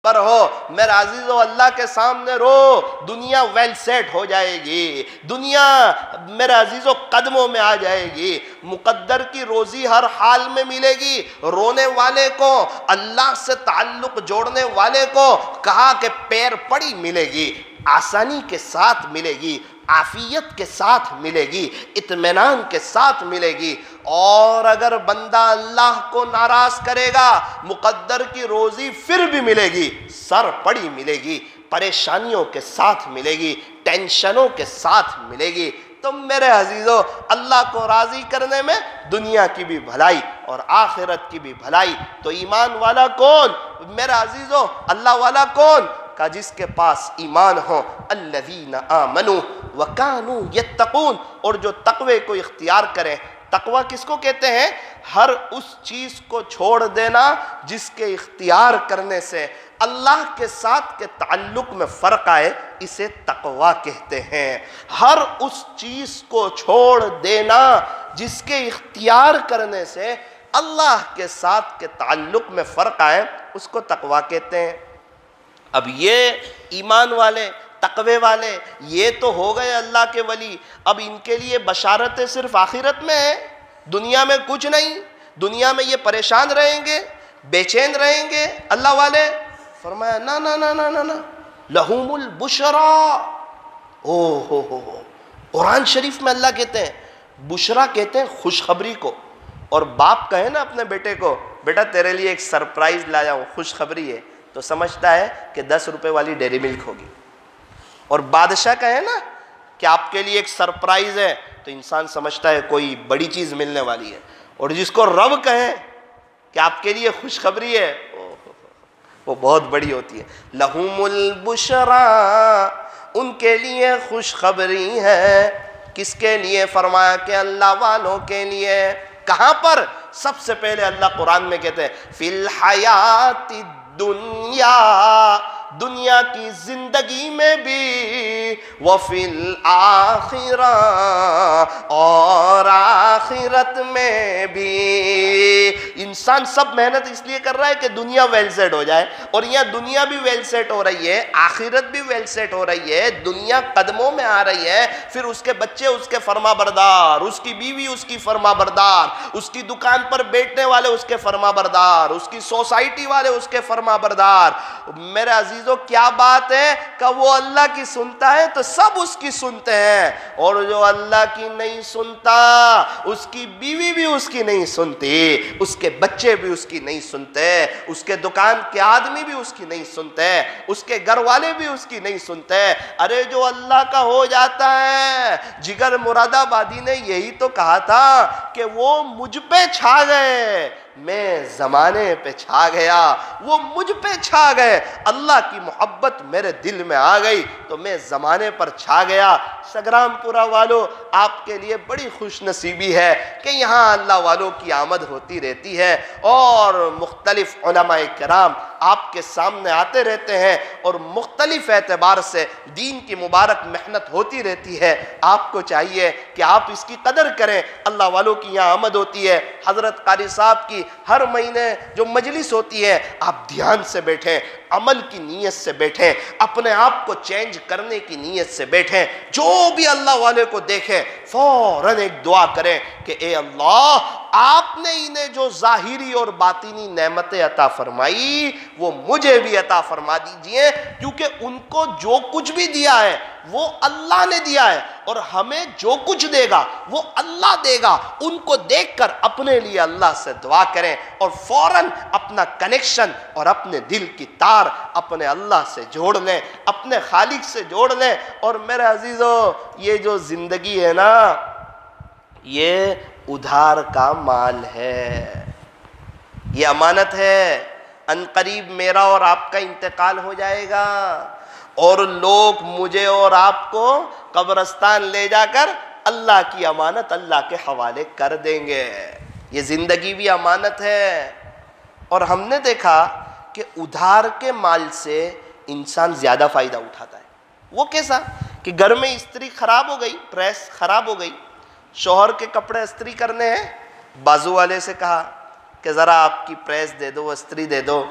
پر ہو، میرے عزیزو اللہ کے سامنے رو، دنیا ویل سیٹ ہو جائے گی، دنیا میرے عزیزو قدموں میں آ جائے گی، مقدر کی روزی ہر حال میں ملے گی۔ رونے والے کو، اللہ سے تعلق جوڑنے والے کو کہا کہ پیر پڑی ملے گی، آسانی کے ساتھ ملے گی، عافیت کے ساتھ ملے گی، اطمینان کے ساتھ ملے گی۔ اور اگر بندہ اللہ کو ناراض کرے گا، مقدر کی روزی پھر بھی ملے گی، سر پڑی ملے گی، پریشانیوں کے ساتھ ملے گی، ٹینشنوں کے ساتھ ملے گی۔ تو میرے عزیزو اللہ کو راضی کرنے میں دنیا کی بھی بھلائی اور آخرت کی بھی بھلائی۔ تو ایمان والا کون میرے عزیزو، اللہ والا کون؟ کہ جس کے پاس ایمان ہو، الذین آمنوا وکانوا یتقون، اور جو تقوی کو اختیار کریں۔ تقوی کس کو کہتے ہیں؟ ہر اس چیز کو چھوڑ دینا جس کے اختیار کرنے سے اللہ کے ساتھ کے تعلق میں فرق آئے، اسے تقوی کہتے ہیں۔ ہر اس چیز کو چھوڑ دینا جس کے اختیار کرنے سے اللہ کے ساتھ کے تعلق میں فرق آئے، اس کو تقوی کہتے ہیں۔ اب یہ ایمان والے، تقوی والے، یہ تو ہو گئے اللہ کے ولی۔ اب ان کے لیے بشارتیں صرف آخرت میں ہیں، دنیا میں کچھ نہیں۔ دنیا میں یہ پریشان رہیں گے، بے چین رہیں گے اللہ والے؟ فرمایا نا نا نا نا نا، لہم البشرا۔ ہو قرآن شریف میں اللہ کہتے ہیں، بشرا کہتے ہیں خوشخبری کو۔ اور باپ کہے نا اپنے بیٹے کو، بیٹا تیرے لیے ایک سرپرائز لایا ہوں، خوشخبری ہے، تو سمجھتا ہے کہ 10 روپے والی ڈیری ملک ہوگی۔ اور بادشاہ کہے نا کہ آپ کے لیے ایک سرپرائز ہے، تو انسان سمجھتا ہے کوئی بڑی چیز ملنے والی ہے۔ اور جس کو رب کہے کہ آپ کے لیے خوشخبری ہے، وہ بہت بڑی ہوتی ہے۔ لہم البشرا، ان کے لیے خوشخبری ہے۔ کس کے لیے؟ فرمایا کہ اللہ والوں کے لیے۔ کہاں پر؟ سب سے پہلے اللہ قرآن میں کہتے ہیں فی الحیات الدنیا، دنیا کی زندگی میں بھی، وفی الآخرہ، اور آخرت میں بھی۔ انسان سب محنت اس لیے کر رہا ہے کہ دنیا ویل سیٹ ہو جائے، اور یہاں دنیا بھی ویل سیٹ ہو رہی ہے، آخرت بھی ویل سیٹ ہو رہی ہے، دنیا قدموں میں آ رہی ہے، پھر اس کے بچے اس کے فرما بردار، اس کی بیوی اس کی فرما بردار، اس کی دکان پر بیٹھنے والے اس کے فرما بردار، اس کی سوسائٹی والے اس کے فرما بردار۔ میرے عزیزو کیا بات ہے کہ وہ اللہ کی سنتا ہے تو سب اس کی سنتے ہیں، اور جو اللہ کی نہیں سنتا، اس کی بیوی بھی اس کی نہیں سنتی، اس کے بچے بھی اس کی نہیں سنتے، اس کے دکان کے آدمی بھی اس کی نہیں سنتے، اس کے گھر والے بھی اس کی نہیں سنتے۔ ارے جو اللہ کا ہو جاتا ہے، جگر مراد آبادی نے یہی تو کہا تھا کہ وہ مجھ پہ چھا گئے، میں زمانے پہ چھا گیا، وہ مجھ پہ چھا گئے، اللہ کی محبت میرے دل میں آ گئی تو میں زمانے پر چھا گیا۔ سگرام پورہ والوں، آپ کے لیے بڑی خوش نصیبی ہے کہ یہاں اللہ والوں کی آمد ہوتی رہتی ہے، اور مختلف علماء کرام آپ کے سامنے آتے رہتے ہیں، اور مختلف اعتبار سے دین کی مبارک محنت ہوتی رہتی ہے۔ آپ کو چاہیے کہ آپ اس کی قدر کریں۔ اللہ والوں کی یہاں آمد ہوتی ہے، حضرت قاری صاحب کی ہر مہینے جو مجلس ہوتی ہے، آپ دھیان سے بیٹھیں، عمل کی نیت سے بیٹھیں، اپنے آپ کو چینج کرنے کی نیت سے بیٹھیں۔ جو بھی اللہ والے کو دیکھیں فوراً ایک دعا کریں کہ اے اللہ، آپ نے انہیں جو ظاہری اور باطنی نعمتیں عطا فرمائی وہ مجھے بھی عطا فرما دیجئے، کیونکہ ان کو جو کچھ بھی دیا ہے وہ اللہ نے دیا ہے، اور ہمیں جو کچھ دے گا وہ اللہ دے گا۔ ان کو دیکھ کر اپنے لیے اللہ سے دعا کریں، اور فوراً اپنا کنیکشن اور اپنے دل کی تار اپنے اللہ سے جوڑ لیں، اپنے خالق سے جوڑ لیں۔ اور میرے عزیزو، یہ جو زندگی ہے نا، یہ ادھار کا مال ہے، یہ امانت ہے۔ ان قریب میرا اور آپ کا انتقال ہو جائے گا، اور لوگ مجھے اور آپ کو قبرستان لے جا کر اللہ کی امانت اللہ کے حوالے کر دیں گے۔ یہ زندگی بھی امانت ہے۔ اور ہم نے دیکھا کہ ادھار کے مال سے انسان زیادہ فائدہ اٹھاتا ہے۔ وہ کیسا؟ کہ گھر میں استری خراب ہو گئی، پریس خراب ہو گئی، شوہر کے کپڑے استری کرنے ہیں، بازو والے سے کہا کہ ذرا آپ کی پریس دے دو، استری دے دو،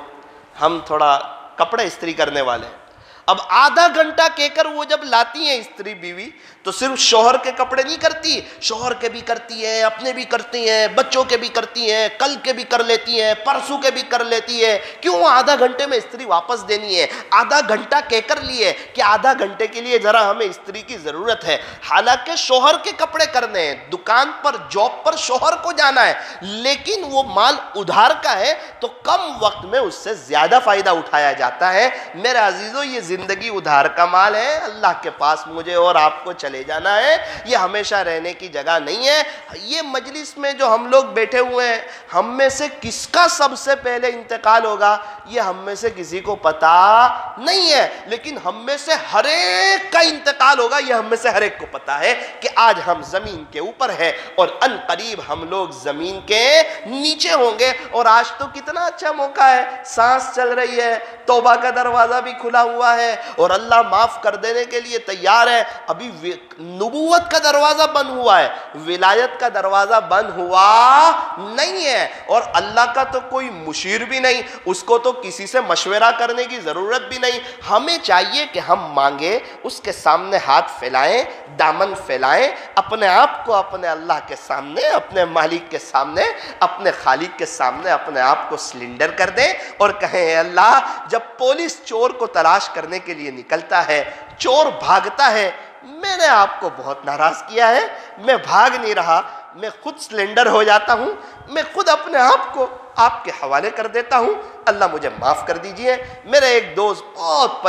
ہم تھوڑا کپڑے استری کرنے والے ہیں۔ اب آدھا گھنٹہ کہہ کر وہ جب لاتی ہیں استری بیوی تو صرف شوہر کے کپڑے نہیں کرتی، شوہر کے بھی کرتی ہے، اپنے بھی کرتی ہیں، بچوں کے بھی کرتی ہیں، کل کے بھی کر لیتی ہیں، پرسوں کے بھی کر لیتی ہے۔ کیوں؟ آدھا گھنٹے میں استری واپس دینی ہے۔ آدھا گھنٹہ کہہ کر لیے کہ آدھا گھنٹے کے لیے ذرا ہمیں استری کی ضرورت ہے، حالانکہ شوہر کے کپڑے کرنے ہیں، دکان پر جاب پر شوہر کو جانا ہے، لیکن وہ مال ادھار کا ہے تو کم وقت میں اس سے زیادہ فائدہ اٹھایا جاتا ہے۔ میرے عزیزو، یہ زندگی ادھار کا مال ہے، اللہ کے پاس مجھے اور آپ کو چلے جانا ہے، یہ ہمیشہ رہنے کی جگہ نہیں ہے۔ یہ مجلس میں جو ہم لوگ بیٹھے ہوئے ہیں، ہم میں سے کس کا سب سے پہلے انتقال ہوگا یہ ہم میں سے کسی کو پتا نہیں ہے، لیکن ہم میں سے ہر ایک کا انتقال ہوگا یہ ہم میں سے ہر ایک کو پتا ہے کہ آج ہم زمین کے اوپر ہیں اور ان قریب ہم لوگ زمین کے نیچے ہوں گے۔ اور آج تو کتنا اچھا موقع ہے، سانس چل رہی ہے، توبہ کا دروازہ بھی کھلا ہوا ہے اور اللہ معاف کر دینے کے لیے تیار ہے۔ ابھی نبوت کا دروازہ بند ہوا ہے، ولایت کا دروازہ بند ہوا نہیں ہے، اور اللہ کا تو کوئی مشیر بھی نہیں، اس کو تو کسی سے مشورہ کرنے کی ضرورت بھی نہیں۔ ہمیں چاہیے کہ ہم مانگیں، اس کے سامنے ہاتھ پھیلائیں، دامن پھیلائیں، اپنے آپ کو اپنے اللہ کے سامنے، اپنے مالک کے سامنے، اپنے خالق کے سامنے اپنے آپ کو سلنڈر کر دیں اور کہیں اے اللہ، جب پولیس چور کو تلاش کرنے کے لیے نکلتا ہے، چور بھاگتا ہے، میں نے آپ کو بہت ناراض کیا ہے، میں بھاگ نہیں رہا، میں خود سلنڈر ہو جاتا ہوں، میں خود اپنے آپ کو آپ کے حوالے کر دیتا ہوں، اللہ مجھے معاف کر دیجئے۔ میرے ایک دوست بہت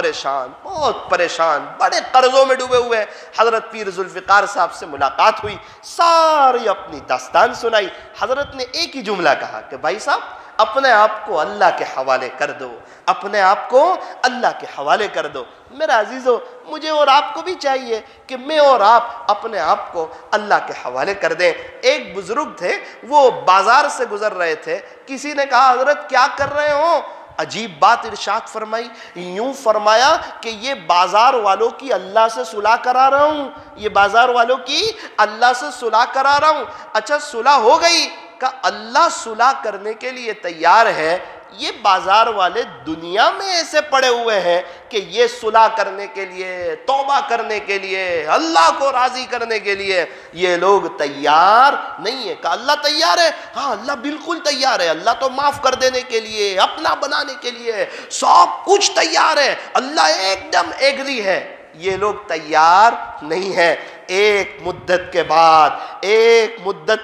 پریشان، بڑے قرضوں میں ڈوبے ہوئے، حضرت پیر ذوالفقار صاحب سے ملاقات ہوئی، ساری اپنی داستان سنائی۔ حضرت نے ایک ہی جملہ کہا کہ بھائی صاحب، اپنے آپ کو اللہ کے حوالے کر دو، اپنے آپ کو اللہ کے حوالے کر دو۔ میرا عزیزو، مجھے اور آپ کو بھی چاہیے کہ میں اور آپ اپنے آپ کو اللہ کے حوالے کر دیں۔ ایک بزرگ تھے، وہ بازار سے گزر رہے تھے، کسی نے کہا حضرت کیا کر رہے ہو؟ عجیب بات ارشاد فرمائی، یوں فرمایا کہ یہ بازار والوں کی اللہ سے صلح کرا رہا ہوں، یہ بازار والوں کی اللہ سے صلح کرا رہا ہوں۔ اچھا صلح ہو گئی؟ کہ اللہ صلح کرنے کے لیے تیار ہے، یہ بازار والے دنیا میں ایسے پڑے ہوئے ہیں کہ یہ صلح کرنے کے لیے، توبہ کرنے کے لیے، اللہ کو راضی کرنے کے لیے یہ لوگ تیار نہیں ہے۔ کہ اللہ تیار ہے؟ ہاں اللہ بالکل تیار ہے، اللہ تو معاف کر دینے کے لیے، اپنا بنانے کے لیے سب کچھ تیار ہے، اللہ ایک دم ایگری ہے۔ یہ لوگ تیار نہیں ہیں۔ ایک مدت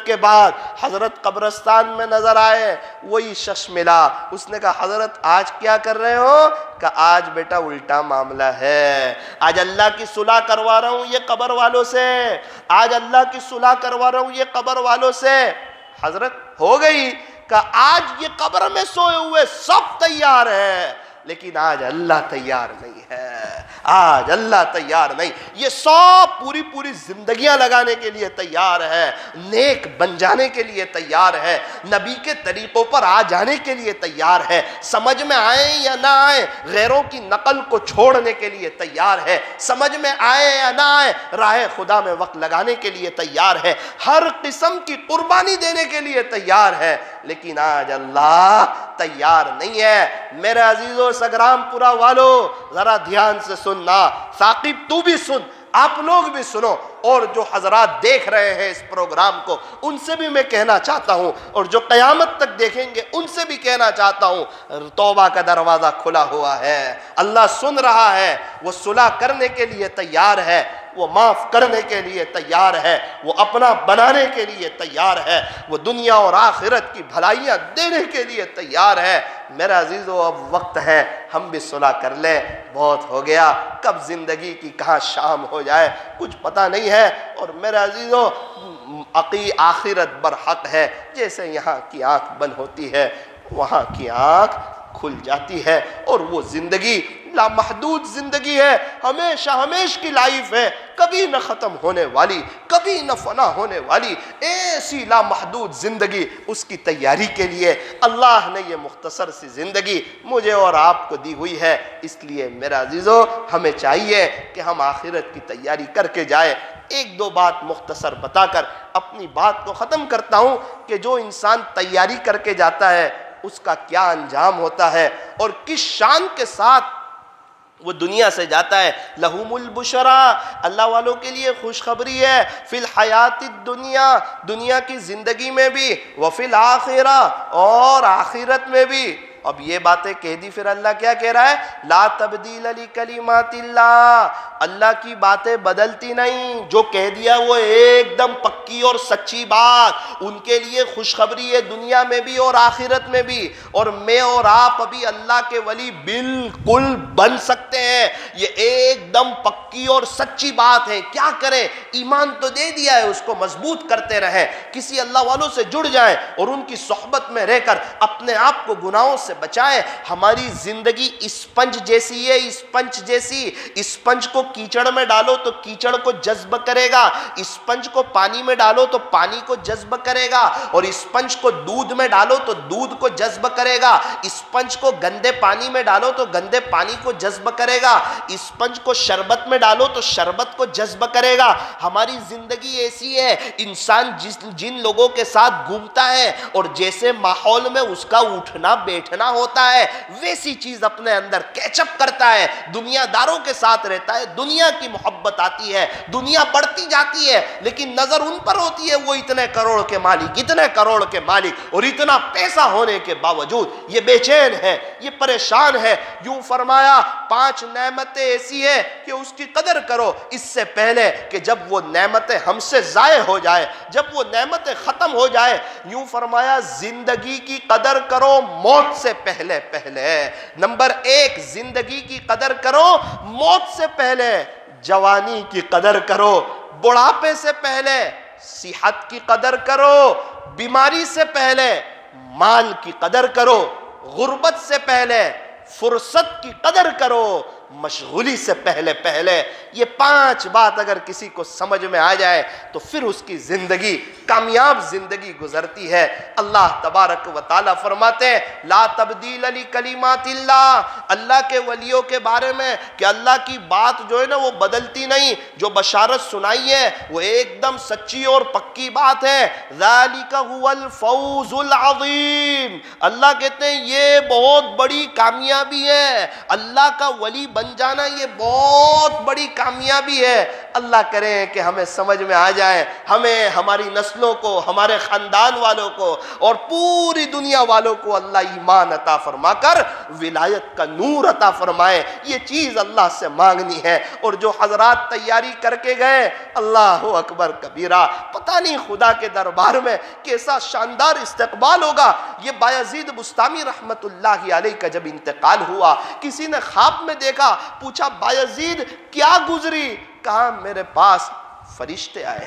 کے بعد حضرت قبرستان میں نظر آئے، وہی شخص ملا، اس نے کہا حضرت آج کیا کر رہے ہو؟ کہ آج بیٹا الٹا معاملہ ہے، آج اللہ کی صلح کروا رہا ہوں یہ قبر والوں سے، آج اللہ کی صلح کروا رہا ہوں یہ قبر والوں سے۔ حضرت ہو گئی کہ آج یہ قبر میں سوئے ہوئے سب تیار ہے، لیکن آج اللہ تیار نہیں ہے، آج اللہ تیار نہیں۔ یہ سب پوری زندگیاں لگانے کے لیے تیار ہے، نیک بن جانے کے لیے تیار ہے، نبی کے طریقوں پر آ جانے کے لیے تیار ہے، سمجھ میں آئے یا نہ آئے غیروں کی نقل کو چھوڑنے کے لیے تیار ہے، سمجھ میں آئے یا نہ آئے راہ خدا میں وقت لگانے کے لیے تیار ہے، ہر قسم کی قربانی دینے کے لیے تیار ہے، لیکن آج اللہ تیار نہیں ہے۔ میرے عزیزو سگرام پورا والو، ذرا دھیان سے سننا، ثاقب تو بھی سن، آپ لوگ بھی سنو، اور جو حضرات دیکھ رہے ہیں اس پروگرام کو ان سے بھی میں کہنا چاہتا ہوں، اور جو قیامت تک دیکھیں گے ان سے بھی کہنا چاہتا ہوں، توبہ کا دروازہ کھلا ہوا ہے، اللہ سن رہا ہے، وہ صلح کرنے کے لیے تیار ہے، وہ معاف کرنے کے لیے تیار ہے، وہ اپنا بنانے کے لیے تیار ہے، وہ دنیا اور آخرت کی بھلائیاں دینے کے لیے تیار ہے۔ میرا عزیزو اب وقت ہے ہم بھی صلح کر لیں، بہت ہو گیا، کب زندگی کی کہاں شام ہو جائے کچھ پتہ نہیں ہے۔ اور میرا عزیزو آخرت برحق ہے، جیسے یہاں کی آنکھ بند ہوتی ہے وہاں کی آنکھ کھل جاتی ہے، اور وہ زندگی لامحدود زندگی ہے، ہمیشہ ہمیش کی لائف ہے، کبھی نہ ختم ہونے والی، کبھی نہ فنا ہونے والی، ایسی لامحدود زندگی، اس کی تیاری کے لیے اللہ نے یہ مختصر سی زندگی مجھے اور آپ کو دی ہوئی ہے۔ اس لیے میرا عزیزو ہمیں چاہیے کہ ہم آخرت کی تیاری کر کے جائیں۔ ایک دو بات مختصر بتا کر اپنی بات کو ختم کرتا ہوں کہ جو انسان تیاری کر کے جاتا ہے اس کا کیا انجام ہوتا ہے اور کس شان کے ساتھ وہ دنیا سے جاتا ہے۔ لہم البشرا، اللہ والوں کے لیے خوشخبری ہے، فی الحیات الدنیا، دنیا کی زندگی میں بھی، وفی الآخرہ، اور آخرت میں بھی۔ اب یہ باتیں کہہ دی، پھر اللہ کیا کہہ رہا ہے؟ لا تبدیل لکلمات اللہ، اللہ کی باتیں بدلتی نہیں، جو کہہ دیا وہ ایک دم پکی اور سچی بات، ان کے لیے خوشخبری ہے دنیا میں بھی اور آخرت میں بھی۔ اور میں اور آپ ابھی اللہ کے ولی بالکل بن سکتے ہیں، یہ ایک دم پکی اور سچی بات ہے۔ کیا کریں؟ ایمان تو دے دیا ہے، اس کو مضبوط کرتے رہیں، کسی اللہ والوں سے جڑ جائیں اور ان کی صحبت میں رہ کر اپنے آپ کو گناہوں سے بچائیں۔ ہماری زندگی اسپنج جیسی ہے، اسپنج جیسی۔ اسپنج کو کیچڑ میں ڈالو تو کیچڑ کو جذب کرے گا، اسپنج کو پانی میں ڈالو تو پانی کو جذب کرے گا، اور اسپنج کو دودھ میں ڈالو تو دودھ کو جذب کرے گا، اسپنج کو گندے پانی میں ڈالو تو گندے پانی کو جذب کرے گا، اسپنج کو شربت میں ڈالو تو شربت کو جذب کرے گا۔ ہماری زندگی ایسی ہے، انسان جن لوگوں کے ساتھ گھومتا ہے اور جیسے ماحول میں اس کا اٹھنا بیٹھنا ہوتا ہے، ویسی چیز اپنے اندر کیچ اپ کرتا ہے، دنیا داروں کے ساتھ رہتا ہے، دنیا کی محبت آتی ہے، دنیا بڑھتی جاتی ہے، لیکن نظر ان پر ہوتی ہے وہ اتنے کروڑ کے مالک، اتنے کروڑ کے مالک، اور اتنا پیسہ ہونے کے باوجود یہ بے چین ہے، یہ پریشان ہے۔ یوں فرمایا 5 نعمتیں ایسی ہیں کہ اس کی قدر کرو اس سے پہلے کہ جب وہ نعمتیں ہم سے ضائع ہو جائے، جب وہ نعمتیں ختم ہو جائے۔ یوں فرمایا زندگی کی قدر کرو موت سے پہلے پہلے۔ نمبر 1، زندگی کی قدر کرو موت سے پہلے، جوانی کی قدر کرو بڑھاپے سے پہلے، صحت کی قدر کرو بیماری سے پہلے، مال کی قدر کرو غربت سے پہلے، فرصت کی قدر کرو مشغولی سے پہلے پہلے۔ یہ 5 بات اگر کسی کو سمجھ میں آ جائے تو پھر اس کی زندگی کامیاب زندگی گزرتی ہے۔ اللہ تبارک و تعالیٰ فرماتے ہیں لا تبدیل لکلمات اللہ، اللہ کے ولیوں کے بارے میں کہ اللہ کی بات جو ہے نا وہ بدلتی نہیں، جو بشارت سنائی ہے وہ ایک دم سچی اور پکی بات ہے۔ ذالک هو الفوز العظیم، اللہ کہتے ہیں یہ بہت بڑی کامیابی ہے، اللہ کا ولی بن جانا یہ بہت بڑی کامیابی ہے۔ اللہ کرے کہ ہمیں سمجھ میں آ جائے، ہمیں، ہماری نسلوں کو، ہمارے خاندان والوں کو اور پوری دنیا والوں کو اللہ ایمان عطا فرما کر ولایت کا نور عطا فرمائے۔ یہ چیز اللہ سے مانگنی ہے۔ اور جو حضرات تیاری کر کے گئے، اللہ اکبر کبیرہ، پتہ نہیں خدا کے دربار میں کیسا شاندار استقبال ہوگا۔ یہ بایزید بستامی رحمت اللہ علیہ کا جب انتقال ہوا، کسی نے خواب میں دیکھا، پوچھا بایزید کیا گزری؟ کہا میرے پاس فرشتے آئے۔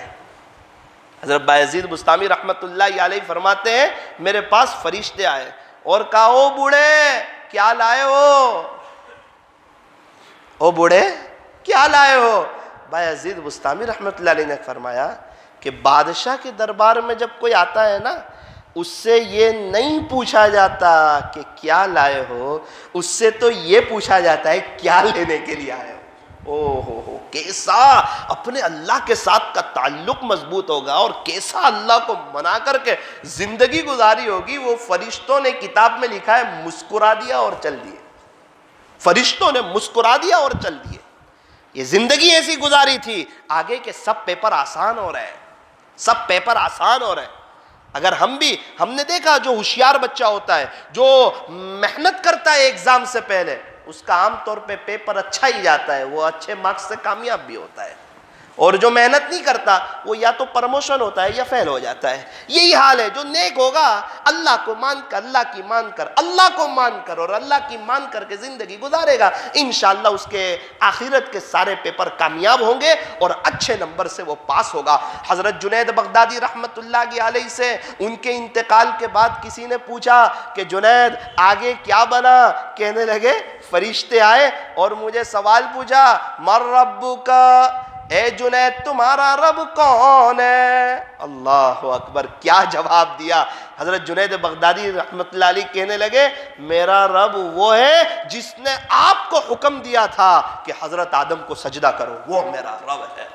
حضرت بایزید بستامی رحمت اللہ علیہ فرماتے ہیں میرے پاس فرشتے آئے اور کہا او بوڑھے کیا لائے ہو؟ او بوڑھے کیا لائے ہو؟ بایزید بستامی رحمت اللہ علیہ نے فرمایا کہ بادشاہ کے دربار میں جب کوئی آتا ہے نا، اس سے یہ نہیں پوچھا جاتا کہ کیا لائے ہو، اس سے تو یہ پوچھا جاتا ہے کیا لینے کے لیے آئے ہو۔ ہو کیسا اپنے اللہ کے ساتھ کا تعلق مضبوط ہوگا اور کیسا اللہ کو منا کر کے زندگی گزاری ہوگی۔ وہ فرشتوں نے کتاب میں لکھا ہے مسکرا دیا اور چل دیے، فرشتوں نے مسکرا دیا اور چل دیے۔ یہ زندگی ایسی گزاری تھی، آگے کے سب پیپر آسان ہو رہے ہیں، سب پیپر آسان ہو رہے ہیں۔ اگر ہم نے دیکھا جو ہوشیار بچہ ہوتا ہے، جو محنت کرتا ہے ایگزام سے پہلے، اس کا عام طور پہ پیپر اچھا ہی جاتا ہے، وہ اچھے مارکس سے کامیاب بھی ہوتا ہے۔ اور جو محنت نہیں کرتا وہ یا تو پرموشن ہوتا ہے یا فیل ہو جاتا ہے۔ یہی حال ہے، جو نیک ہوگا اللہ کو مان کر، اللہ کی مان کر، اللہ کو مان کر اور اللہ کی مان کر کے زندگی گزارے گا، انشاءاللہ اس کے آخرت کے سارے پیپر کامیاب ہوں گے اور اچھے نمبر سے وہ پاس ہوگا۔ حضرت جنید بغدادی رحمت اللہ علیہ سے ان کے انتقال کے بعد کسی نے پوچھا کہ جنید آگے کیا بنا؟ کہنے لگے فرشتے آئے اور مجھے سوال پوچھا من ربک، اے جنید تمہارا رب کون ہے؟ اللہ اکبر، کیا جواب دیا! حضرت جنید بغدادی رحمت اللہ علیہ کہنے لگے میرا رب وہ ہے جس نے آپ کو حکم دیا تھا کہ حضرت آدم کو سجدہ کرو، وہ میرا رب ہے۔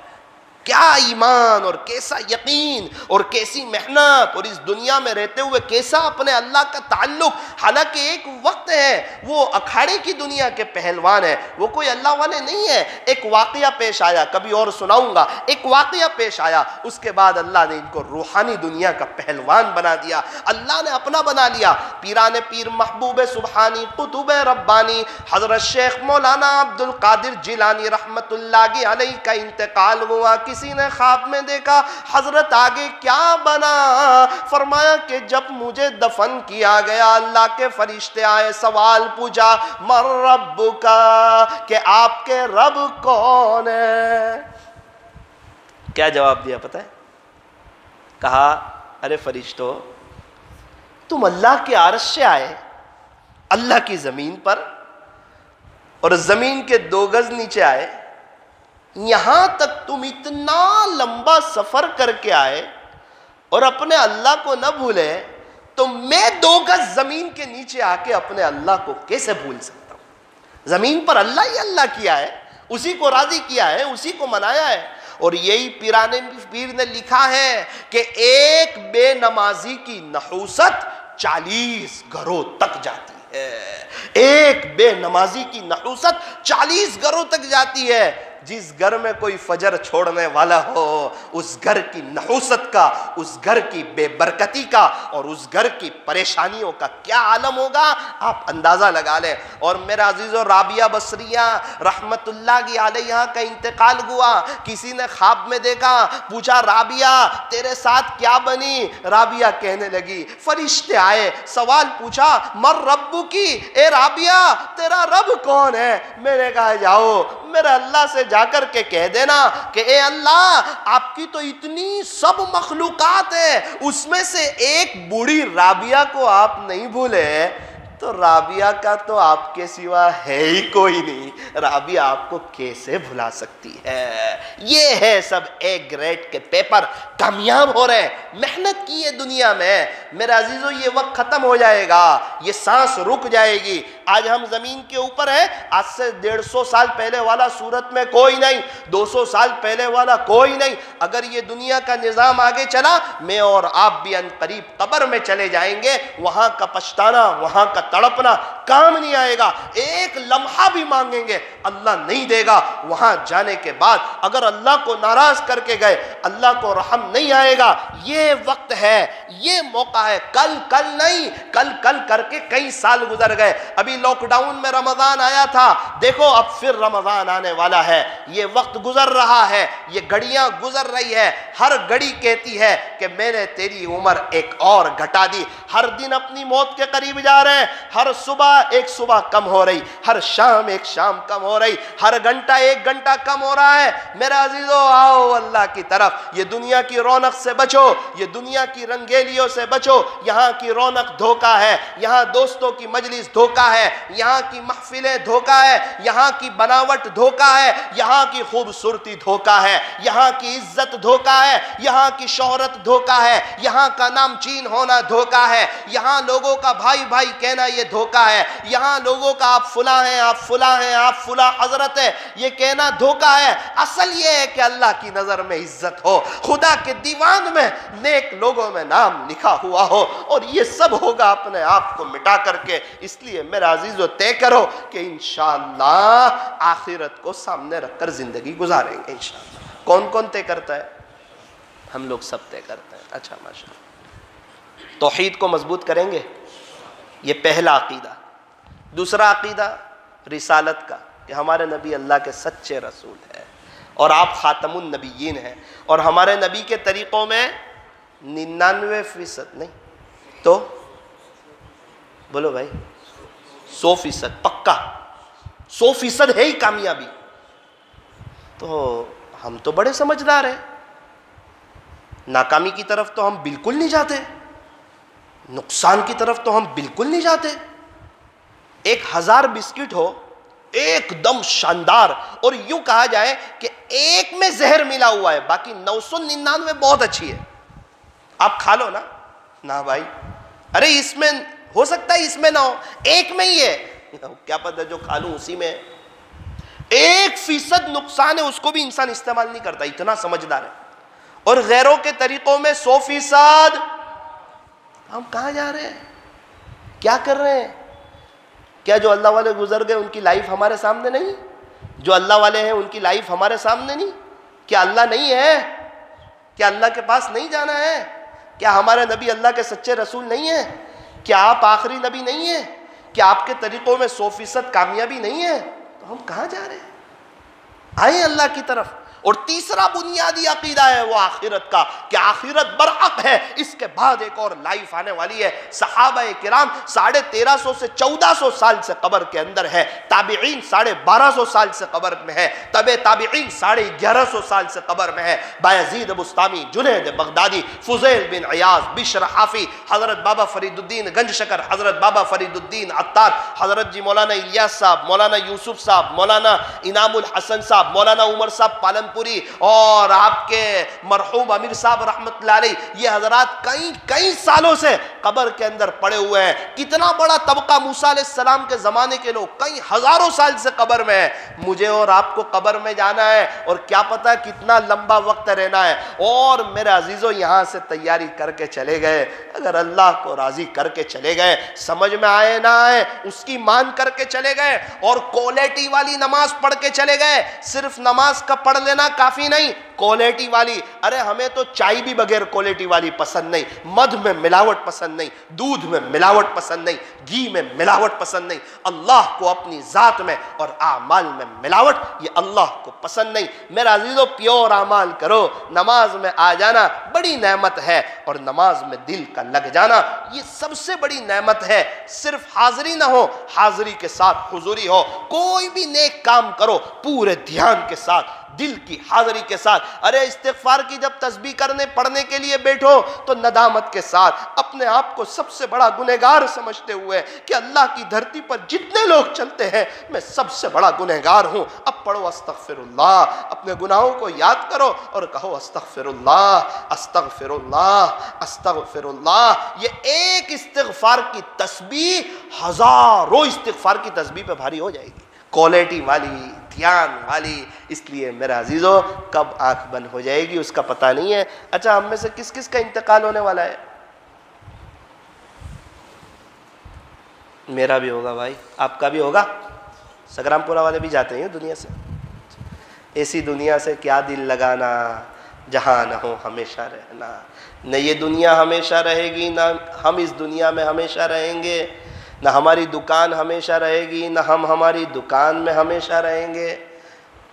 کیا ایمان اور کیسا یقین اور کیسی محنت، اور اس دنیا میں رہتے ہوئے کیسا اپنے اللہ کا تعلق. حالانکہ ایک وقت ہے وہ اکھاڑے کی دنیا کے پہلوان ہیں، وہ کوئی اللہ والے نہیں ہے. ایک واقعہ پیش آیا، کبھی اور سناؤں گا. ایک واقعہ پیش آیا، اس کے بعد اللہ نے ان کو روحانی دنیا کا پہلوان بنا دیا، اللہ نے اپنا بنا لیا. پیران پیر محبوب سبحانی قطب ربانی حضرت شیخ مولانا عبد القادر جیلانی رحمت اللہ علیہ کا انتقال ہوا. کسی نے خواب میں دیکھا حضرت آگے کیا بنا، فرمایا کہ جب مجھے دفن کیا گیا اللہ کے فرشتے آئے، سوال پوچھا من ربک، کہ آپ کے رب کون ہے؟ کیا جواب دیا پتہ ہے؟ کہا ارے فرشتوں، تم اللہ کے عرش سے آئے، اللہ کی زمین پر، اور زمین کے 2 گز نیچے آئے، یہاں تک تم اتنا لمبا سفر کر کے آئے اور اپنے اللہ کو نہ بھولے، تو میں 2 گز زمین کے نیچے آ کے اپنے اللہ کو کیسے بھول سکتا ہوں؟ زمین پر اللہ ہی اللہ کیا ہے، اسی کو راضی کیا ہے، اسی کو منایا ہے. اور یہی پیر نے لکھا ہے کہ ایک بے نمازی کی نحوست 40 گھروں تک جاتی ہے. ایک بے نمازی کی نحوست 40 گھروں تک جاتی ہے. جس گھر میں کوئی فجر چھوڑنے والا ہو، اس گھر کی نحوست کا، اس گھر کی بے برکتی کا اور اس گھر کی پریشانیوں کا کیا عالم ہوگا آپ اندازہ لگا لیں. اور میرا عزیزو، رابعہ بصریہ رحمت اللہ علیہا کا انتقال ہوا. کسی نے خواب میں دیکھا، پوچھا رابعہ تیرے ساتھ کیا بنی؟ رابعہ کہنے لگی فرشتے آئے، سوال پوچھا من ربو کی، اے رابعہ تیرا رب کون ہے؟ میں نے کہا جاؤ میرے اللہ سے جا کر کے کہہ دینا کہ اے اللہ، آپ کی تو اتنی سب مخلوقات ہیں، اس میں سے ایک بوڑھی رابعہ کو آپ نہیں بھولے، تو رابعہ کا تو آپ کے سوا ہے ہی کوئی نہیں، رابعہ آپ کو کیسے بھلا سکتی ہے؟ یہ ہے سب اے گریڈ کے پیپر کامیاب ہو رہے ہیں. محنت کی ہے دنیا میں. میرے عزیزو، یہ وقت ختم ہو جائے گا، یہ سانس رک جائے گی. آج ہم زمین کے اوپر ہیں، آج سے 150 سال پہلے والا صورت میں کوئی نہیں، 200 سال پہلے والا کوئی نہیں. اگر یہ دنیا کا نظام آگے چلا، میں اور آپ بھی عنقریب قبر میں چلے جائیں گے. وہاں کا پچھتانا، وہاں کا تڑپنا کام نہیں آئے گا. ایک لمحہ بھی مانگیں گے اللہ نہیں دے گا. وہاں جانے کے بعد اگر اللہ کو ناراض کر کے گئے، اللہ کو رحم نہیں آئے گا. یہ وقت ہے، یہ موقع ہے. کل نہیں، کل کر کے کئی سال گزر گئے. ابھی لاک ڈاؤن میں رمضان آیا تھا، دیکھو اب پھر رمضان آنے والا ہے. یہ وقت گزر رہا ہے، یہ گھڑیاں گزر رہی ہے. ہر گھڑی کہتی ہے کہ میں نے تیری عمر ایک اور گھٹا دی. ہر دن اپنی موت کے قریب جا رہے ہیں. ہر صبح ایک صبح کم ہو رہی، ہر شام ایک شام کم ہو رہی، ہر گھنٹہ ایک گھنٹہ کم ہو رہا ہے. میرے عزیزو، آؤ اللہ کی طرف. یہ دنیا کی رونق سے بچو، یہ دنیا کی رنگیلیوں سے بچو. یہاں کی رونق دھوکہ ہے، یہاں دوستوں کی مجلس دھوکہ ہے، یہاں کی محفلیں دھوکہ ہے، یہاں کی بناوٹ دھوکہ ہے، یہاں کی خوبصورتی دھوکہ ہے، یہاں کی عزت دھوکہ ہے، یہاں کی شہرت دھوکہ ہے، یہاں کا نام چین ہونا دھوکہ ہے، یہاں لوگوں کا بھائی بھائی کہنا یہ دھوکہ ہے، یہاں لوگوں کا آپ فلاں ہیں، آپ فلاں ہیں، آپ فلاں حضرت ہے، یہ کہنا دھوکہ ہے. اصل یہ ہے کہ اللہ کی نظر میں عزت ہو، خدا کے دیوان میں نیک لوگوں میں نام لکھا ہوا ہو. اور یہ سب ہوگا اپنے آپ کو مٹا کر کے. اس لیے میرا عزیزو، طے کرو کہ انشاءاللہ آخرت کو سامنے رکھ کر زندگی گزاریں گے انشاءاللہ. کون کون طے کرتا ہے؟ ہم لوگ سب طے کرتے ہیں. اچھا ماشاءاللہ. توحید کو مضبوط کریں گے، یہ پہلا عقیدہ. دوسرا عقیدہ رسالت کا، کہ ہمارے نبی اللہ کے سچے رسول ہیں اور آپ خاتم النبیین ہیں، اور ہمارے نبی کے طریقوں میں 99% نہیں تو بولو بھائی 100% پکا، 100% ہے ہی کامیابی. تو ہم تو بڑے سمجھدار ہیں، ناکامی کی طرف تو ہم بالکل نہیں جاتے، نقصان کی طرف تو ہم بالکل نہیں جاتے. 1000 بسکٹ ہو ایک دم شاندار، اور یوں کہا جائے کہ ایک میں زہر ملا ہوا ہے، باقی 999 بہت اچھی ہے، آپ کھا لو نا. نہ بھائی، ارے اس میں ہو سکتا ہے اس میں نہ ہو، ایک میں ہی ہے، کیا پتہ جو کھا لوں اسی میں. 1% نقصان ہے اس کو بھی انسان استعمال نہیں کرتا، اتنا سمجھدار ہے. اور غیروں کے طریقوں میں 100%. ہم کہاں جا رہے ہیں؟ کیا کر رہے ہیں؟ کیا جو اللہ والے گزر گئے ان کی لائف ہمارے سامنے نہیں؟ جو اللہ والے ہیں ان کی لائف ہمارے سامنے نہیں؟ کیا اللہ نہیں ہے؟ کیا اللہ کے پاس نہیں جانا ہے؟ کیا ہمارے نبی اللہ کے سچے رسول نہیں ہیں؟ کیا آپ آخری نبی نہیں ہیں؟ کیا آپ کے طریقوں میں 100% کامیابی نہیں ہے؟ تو ہم کہاں جا رہے ہیں؟ آئیں اللہ کی طرف. اور تیسرا بنیادی عقیدہ ہے وہ آخرت کا، کہ آخرت برحق ہے، اس کے بعد ایک اور لائف آنے والی ہے. صحابہ کرام 1350 سے 1400 سال سے قبر کے اندر ہے، تابعین 1250 سال سے قبر میں ہے، تبع تابعین 1150 سال سے قبر میں ہے. بایزید بستامی، جنید بغدادی، فضیل بن عیاض، بشر حافی، حضرت بابا فرید الدین گنج شکر، حضرت بابا فرید الدین عطار، حضرت جی مولانا الیاس صاحب، مولانا یوسف صاحب، مولانا انعام الحسن صاحب، مولانا عمر صاحب پالن پوری، اور آپ کے مرحوم امیر صاحب رحمت اللہ علیہ، یہ حضرات کئی سالوں سے قبر کے اندر پڑے ہوئے ہیں. کتنا بڑا طبقہ موسیٰ علیہ السلام کے زمانے کے لوگ کئی ہزاروں سال سے قبر میں ہیں. مجھے اور آپ کو قبر میں جانا ہے اور کیا پتا کتنا لمبا وقت رہنا ہے. اور میرے عزیزوں یہاں سے تیاری کر کے چلے گئے، اگر اللہ کو راضی کر کے چلے گئے، سمجھ میں آئے نہ آئے اس کی مان کر کے چلے گئے، اور کوالٹی والی نماز پڑھ کے چلے گئے. صرف نماز کا پڑھ لینا کافی نہیں، کوالٹی والی. ارے ہمیں تو چائے بھی بغیر کوالٹی والی پسند نہیں، مدھ میں ملاوٹ پسند نہیں، دودھ میں ملاوٹ پسند نہیں، گھی میں ملاوٹ پسند نہیں. اللہ کو اپنی ذات میں اور اعمال میں ملاوٹ، یہ اللہ کو پسند نہیں. میرے عزیزو پیور اعمال کرو. نماز میں آ جانا بڑی نعمت ہے، اور نماز میں دل کا لگ جانا یہ سب سے بڑی نعمت ہے. صرف حاضری نہ ہو، حاضری کے ساتھ حضوری ہو. کوئی بھی نیک کام کرو پورے دھیان کے ساتھ، دل کی حاضری کے ساتھ. ارے استغفار کی جب تسبیح کرنے پڑھنے کے لیے بیٹھو تو ندامت کے ساتھ، اپنے آپ کو سب سے بڑا گنہگار سمجھتے ہوئے کہ اللہ کی دھرتی پر جتنے لوگ چلتے ہیں میں سب سے بڑا گنہگار ہوں. اب پڑھو استغفر اللہ، اپنے گناہوں کو یاد کرو اور کہو استغفر اللہ، استغفر اللہ، استغفر اللہ. یہ ایک استغفار کی تسبیح ہزاروں استغفار کی تسبیح پہ بھاری ہو جائے گی، کوالٹی والی، دھیان والی. اس لیے میرے عزیزو کب آنکھ بند ہو جائے گی اس کا پتہ نہیں ہے. اچھا ہم میں سے کس کس کا انتقال ہونے والا ہے؟ میرا بھی ہوگا بھائی، آپ کا بھی ہوگا. سگرام پورہ والے بھی جاتے ہیں دنیا سے. ایسی دنیا سے کیا دل لگانا جہاں نہ ہو ہمیشہ رہنا. نہ یہ دنیا ہمیشہ رہے گی، نہ ہم اس دنیا میں ہمیشہ رہیں گے. نہ ہماری دکان ہمیشہ رہے گی، نہ ہم ہماری دکان میں ہمیشہ رہیں گے.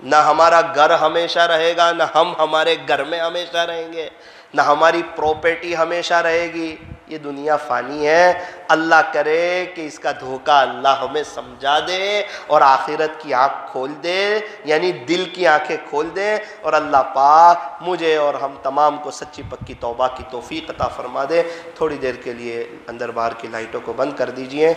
نہ ہمارا گھر ہمیشہ رہے گا، نہ ہم ہمارے گھر میں ہمیشہ رہیں گے. نہ ہماری پراپرٹی ہمیشہ رہے گی. یہ دنیا فانی ہے. اللہ کرے کہ اس کا دھوکہ اللہ ہمیں سمجھا دے اور آخرت کی آنکھ کھول دے، یعنی دل کی آنکھیں کھول دے. اور اللہ پاک مجھے اور ہم تمام کو سچی پکی توبہ کی توفیق عطا فرما دے. تھوڑی دیر کے لیے اندر باہر کی لائٹوں کو بند کر دیجئے.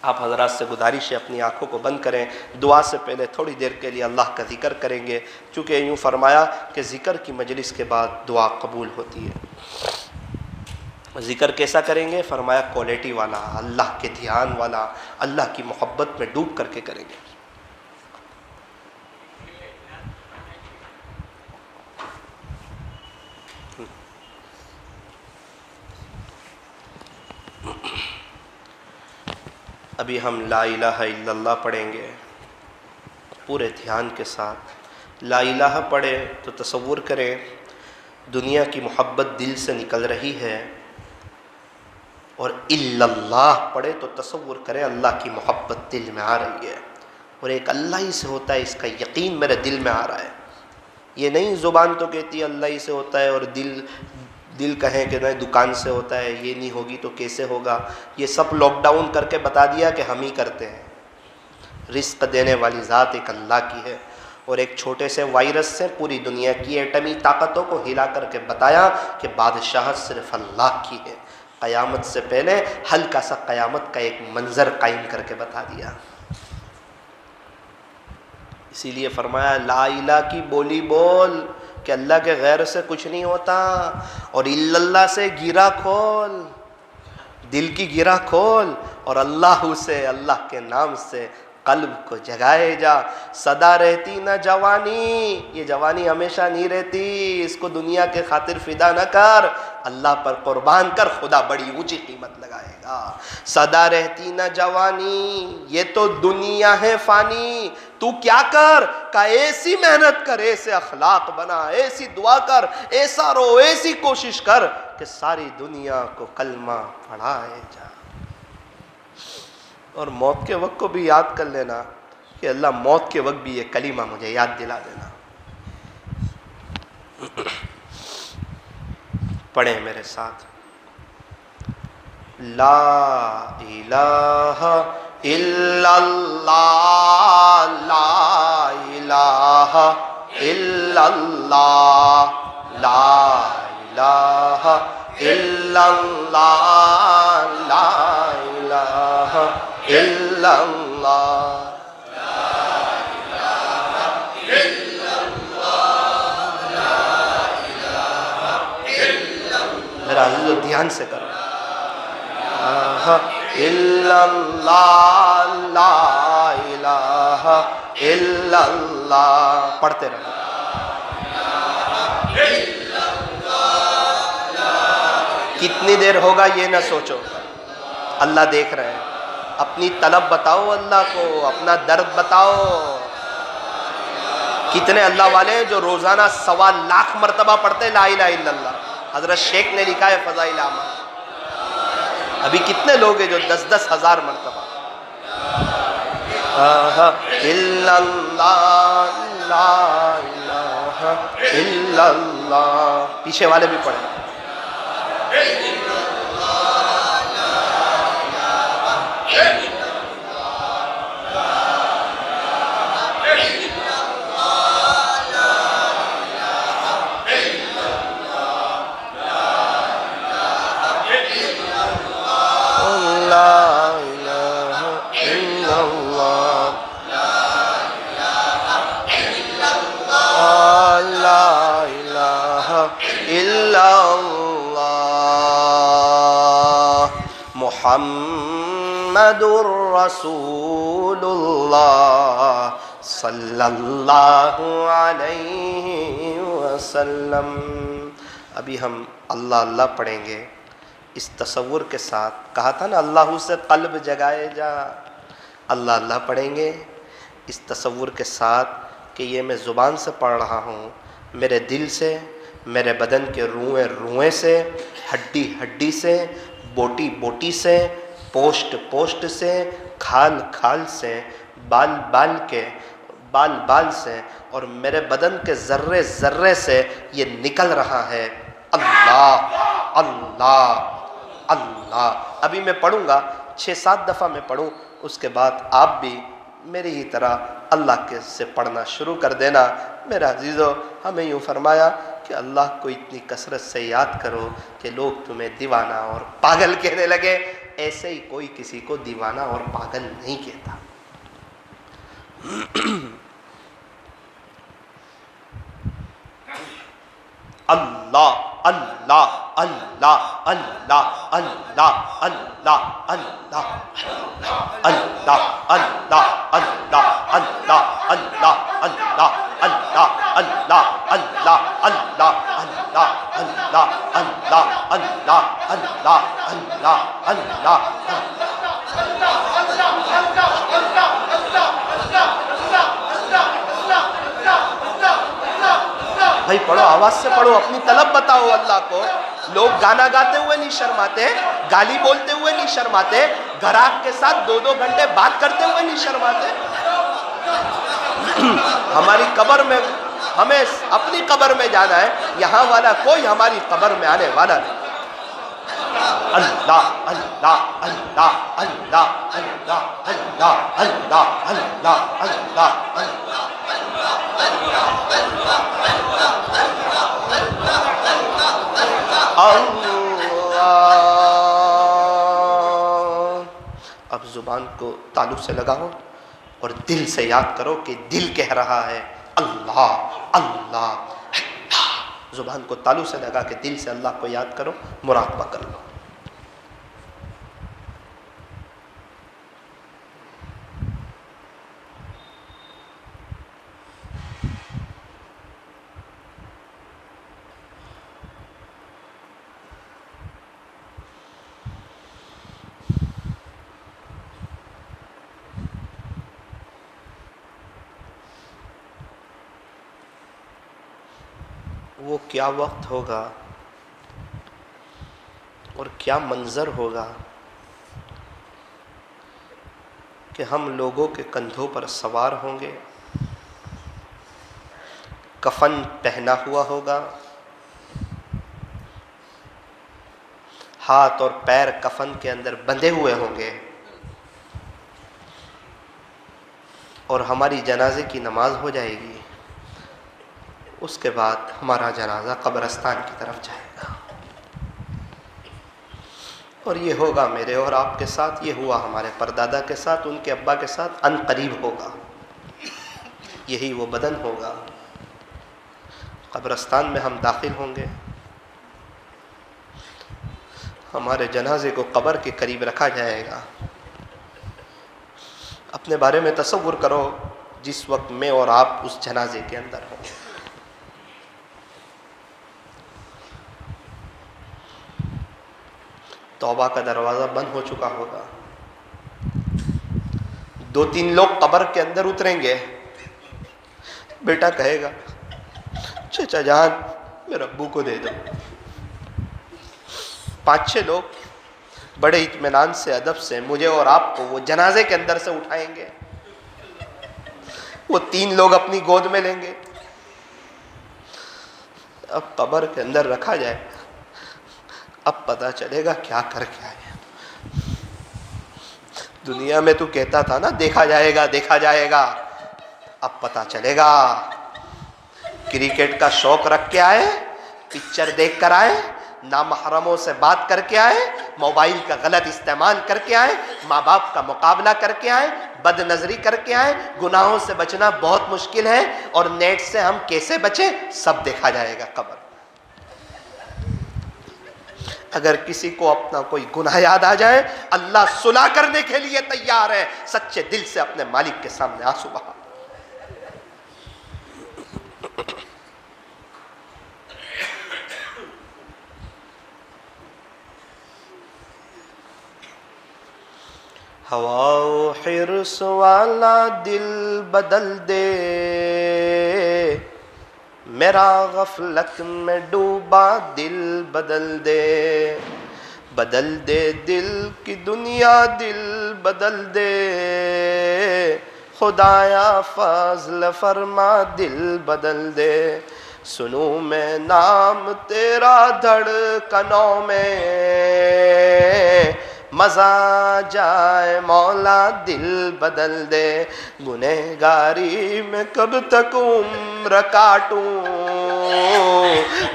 آپ حضرات سے گزارش ہے اپنی آنکھوں کو بند کریں. دعا سے پہلے تھوڑی دیر کے لیے اللہ کا ذکر کریں گے، چونکہ یوں فرمایا کہ ذکر کی مجلس کے بعد دعا قبول ہوتی ہے. ذکر کیسا کریں گے؟ فرمایا کوالٹی والا، اللہ کے دھیان والا، اللہ کی محبت میں ڈوب کر کے کریں گے. ابھی ہم لا الہ الا اللہ پڑھیں گے پورے دھیان کے ساتھ. لا الہ پڑھے تو تصور کریں دنیا کی محبت دل سے نکل رہی ہے، اور الا اللہ پڑھے تو تصور کریں اللہ کی محبت دل میں آ رہی ہے، اور ایک اللہ ہی سے ہوتا ہے اس کا یقین میرے دل میں آ رہا ہے. یہ نہیں زبان تو کہتی ہے اللہ ہی سے ہوتا ہے اور دل کہیں کہ نہیں دکان سے ہوتا ہے، یہ نہیں ہوگی تو کیسے ہوگا. یہ سب لاک ڈاؤن کر کے بتا دیا کہ ہم ہی کرتے ہیں. رزق دینے والی ذات ایک اللہ کی ہے، اور ایک چھوٹے سے وائرس سے پوری دنیا کی ایٹمی طاقتوں کو ہلا کر کے بتایا کہ بادشاہت صرف اللہ کی ہے. قیامت سے پہلے ہلکا سا قیامت کا ایک منظر قائم کر کے بتا دیا. اسی لیے فرمایا لا الہ کی بولی بول کہ اللہ کے غیر سے کچھ نہیں ہوتا، اور الا اللہ سے گرہ کھول، دل کی گرہ کھول، اور اللہ سے، اللہ کے نام سے قلب کو جگائے جا. سدا رہتی نہ جوانی، یہ جوانی ہمیشہ نہیں رہتی، اس کو دنیا کے خاطر فدا نہ کر، اللہ پر قربان کر، خدا بڑی اونچی قیمت لگائے گا. سدا رہتی نہ جوانی، یہ تو دنیا ہے فانی، تو کیا کر کہ ایسی محنت کر، ایسے اخلاق بنا، ایسی دعا کر، ایسا رو، ایسی کوشش کر کہ ساری دنیا کو کلمہ پڑھائے جا. اور موت کے وقت کو بھی یاد کر لینا کہ اللہ موت کے وقت بھی یہ کلمہ مجھے یاد دلا دینا. پڑھیں میرے ساتھ. لا الہ الا اللہ، لا الہ الا اللہ، لا الہ الا اللہ، لا الہ الا اللہ. میرا عزیزو دھیان سے کرو. الا اللہ، لا الہ الا اللہ، پڑھتے رہو. کتنی دیر ہوگا یہ نہ سوچو، اللہ دیکھ رہے ہیں. اپنی طلب بتاؤ اللہ کو، اپنا درد بتاؤ. کتنے اللہ والے ہیں جو روزانہ 1.25 مرتبہ پڑھتے لا الہ الا اللہ. حضرت شیخ نے لکھا ہے فضائل اعمال. ابھی کتنے لوگ ہیں جو 10 ہزار مرتبہ الا اللہ، لا الہ الا اللہ. پیچھے والے بھی پڑھیں. محمد رسول اللہ صلی اللہ علیہ وسلم. ابھی ہم اللہ اللہ پڑھیں گے اس تصور کے ساتھ. کہا تھا نا اللہ سے قلب جگائے جا. اللہ اللہ پڑھیں گے اس تصور کے ساتھ کہ یہ میں زبان سے پڑھ رہا ہوں، میرے دل سے، میرے بدن کے روئیں روئیں سے، ہڈی ہڈی سے، بوٹی بوٹی سے، پوشٹ پوشٹ سے، کھال کھال سے، بال بال کے، بال بال سے، اور میرے بدن کے ذرے ذرے سے یہ نکل رہا ہے اللہ اللہ اللہ. ابھی میں پڑھوں گا 6-7 دفعہ میں پڑھوں، اس کے بعد آپ بھی میری ہی طرح اللہ کے سے پڑھنا شروع کر دینا. میرا عزیزو، ہمیں یوں فرمایا کہ اللہ کو اتنی کثرت سے یاد کرو کہ لوگ تمہیں دیوانہ اور پاگل کہنے لگے. ایسے ہی کوئی کسی کو دیوانہ اور پاگل نہیں کہتا. اللہ اللہ اللہ اللہ اللہ اللہ اللہ اللہ اللہ اللہ اللہ اللہ اللہ اللہ اللہ اللہ اللہ اللہ بھائی پڑھو، آواز سے پڑھو، اپنی طلب بتاؤ اللہ کو. لوگ گانا گاتے ہوئے نہیں شرماتے، گالی بولتے ہوئے نہیں شرماتے، گھراک کے ساتھ 2 گھنٹے بات کرتے ہوئے نہیں شرماتے. ہماری قبر میں، ہمیں اپنی قبر میں جانا ہے، یہاں والا کوئی ہماری قبر میں آنے والا نہیں. اللہ اللہ اللہ اللہ اللہ اللہ اللہ اللہ اللہ. اب زبان کو تعلق سے لگاؤ اور دل سے یاد کرو کہ دل کہہ رہا ہے اللہ اللہ. زبان کو تعلق سے لگا کے دل سے اللہ کو یاد کرو، مراقبہ کر لو. وہ کیا وقت ہوگا اور کیا منظر ہوگا کہ ہم لوگوں کے کندھوں پر سوار ہوں گے، کفن پہنا ہوا ہوگا، ہاتھ اور پیر کفن کے اندر بندھے ہوئے ہوں گے، اور ہماری جنازے کی نماز ہو جائے گی، اس کے بعد ہمارا جنازہ قبرستان کی طرف جائے گا، اور یہ ہوگا میرے اور آپ کے ساتھ، یہ ہوا ہمارے پردادا کے ساتھ، ان کے ابا کے ساتھ، ان قریب ہوگا، یہی وہ بدن ہوگا۔ قبرستان میں ہم داخل ہوں گے، ہمارے جنازے کو قبر کے قریب رکھا جائے گا۔ اپنے بارے میں تصور کرو جس وقت میں اور آپ اس جنازے کے اندر ہوں گے۔ توبہ کا دروازہ بند ہو چکا ہوگا، 2-3 لوگ قبر کے اندر اتریں گے، بیٹا کہے گا چچا جان میرے ابو کو دے دو، 5-6 لوگ بڑے اطمینان سے ادب سے مجھے اور آپ کو وہ جنازے کے اندر سے اٹھائیں گے، وہ 3 لوگ اپنی گود میں لیں گے، اب قبر کے اندر رکھا جائے، اب پتہ چلے گا کیا کر کے آئے۔ دنیا میں تو کہتا تھا نا دیکھا جائے گا دیکھا جائے گا، اب پتہ چلے گا۔ کرکٹ کا شوق رکھ کے آئے، پکچر دیکھ کر آئے، نامحرموں سے بات کر کے آئے، موبائل کا غلط استعمال کر کے آئے، ماں باپ کا مقابلہ کر کے آئے، بد نظری کر کے آئے، گناہوں سے بچنا بہت مشکل ہے، اور نیٹ سے ہم کیسے بچیں سب دیکھا جائے گا قبر۔ اگر کسی کو اپنا کوئی گناہ یاد آ جائے، اللہ صلح کرنے کے لیے تیار ہے، سچے دل سے اپنے مالک کے سامنے آنسو بہا۔ ہوا و حرص والا دل بدل دے، میرا غفلت میں ڈوبا دل بدل دے، بدل دے دل کی دنیا دل بدل دے، خدایا فضل فرما دل بدل دے، سنوں میں نام تیرا دھڑکنوں میں، مزہ جائے مولا دل بدل دے، گنہگاری میں کب تک عمر کاٹوں،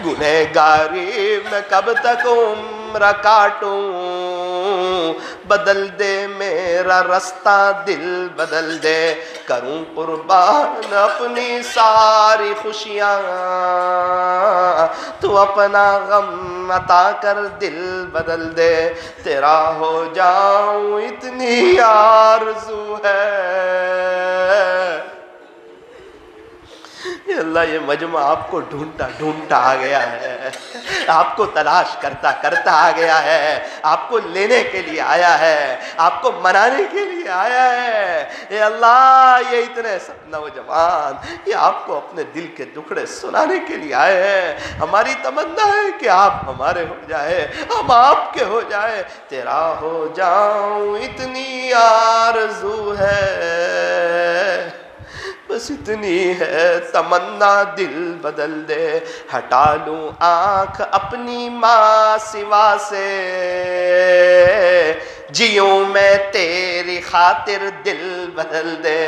گنہگاری میں کب تک عمر کاٹوں، بدل دے میرا رستہ دل بدل دے، کروں قربان اپنی ساری خوشیاں، تو اپنا غم عطا کر دل بدل دے، تیرا ہو جاؤں اتنی آرزو ہے۔ اللہ یہ مجمع آپ کو ڈھونڈتا ڈھونڈتا آ گیا ہے، آپ کو تلاش کرتا کرتا آ گیا ہے، آپ کو لینے کے لیے آیا ہے، آپ کو منانے کے لیے آیا ہے۔ اے اللہ یہ اتنے سب نوجوان یہ آپ کو اپنے دل کے دکھڑے سنانے کے لیے آئے ہیں۔ ہماری تمنا ہے کہ آپ ہمارے ہو جائے، ہم آپ کے ہو جائے، تیرا ہو جاؤں اتنی آرزو ہے، بس اتنی ہے تمنا دل بدل دے، ہٹا لوں آنکھ اپنی ماں سوا سے، جیوں میں تیری خاطر دل بدل دے۔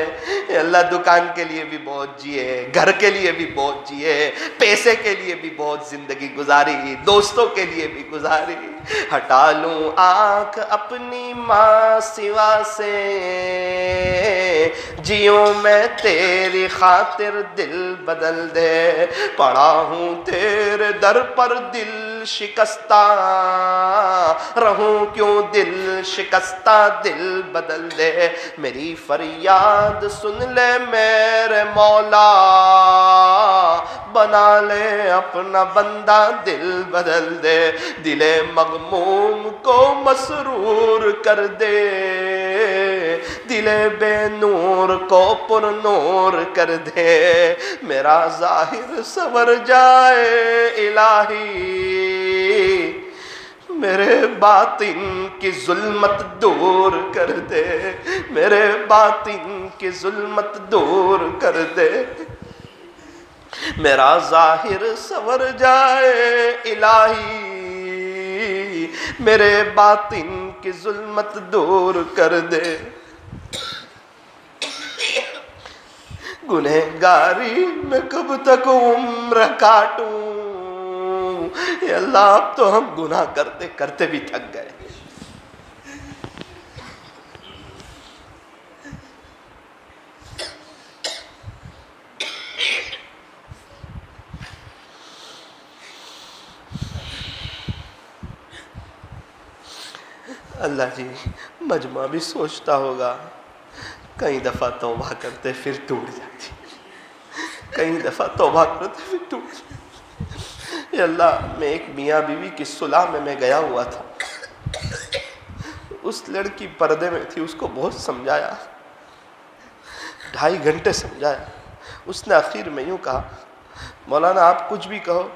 اے اللہ دکان کے لیے بھی بہت جیے، گھر کے لیے بھی بہت جیے، پیسے کے لیے بھی بہت زندگی گزاری، دوستوں کے لیے بھی گزاری، ہٹا لوں آنکھ اپنی ماں سوا سے، جیوں میں تیری خاطر دل بدل دے، پڑا ہوں تیرے در پر دل شکستہ، رہوں کیوں دل شکستہ دل بدل دے، میری فریاد سن لے میرے مولا، بنا لے اپنا بندہ دل بدل دے، دل مغموم کو مسرور کر دے، دل بے نور کو پر نور کر دے، میرا ظاہر سنور جائے الہی، میرے باطن کی ظلمت دور کر دے، میرے باطن کی ظلمت دور کر دے، میرا ظاہر سنور جائے الہی، میرے باطن کی ظلمت دور کر دے، گنہگاری میں کب تک عمر کاٹوں، یا اللہ اب تو ہم گناہ کرتے کرتے بھی تھک گئے۔ اللہ جی مجمع بھی سوچتا ہوگا، کئی دفعہ توبہ کرتے پھر ٹوٹ جاتی، کئی دفعہ توبہ کرتے پھر ٹوٹ جاتی۔ یا اللہ میں ایک میاں بیوی کی صلح میں گیا ہوا تھا، اس لڑکی پردے میں تھی، اس کو بہت سمجھایا، 2.5 گھنٹے سمجھایا، اس نے آخر میں یوں کہا مولانا آپ کچھ بھی کہو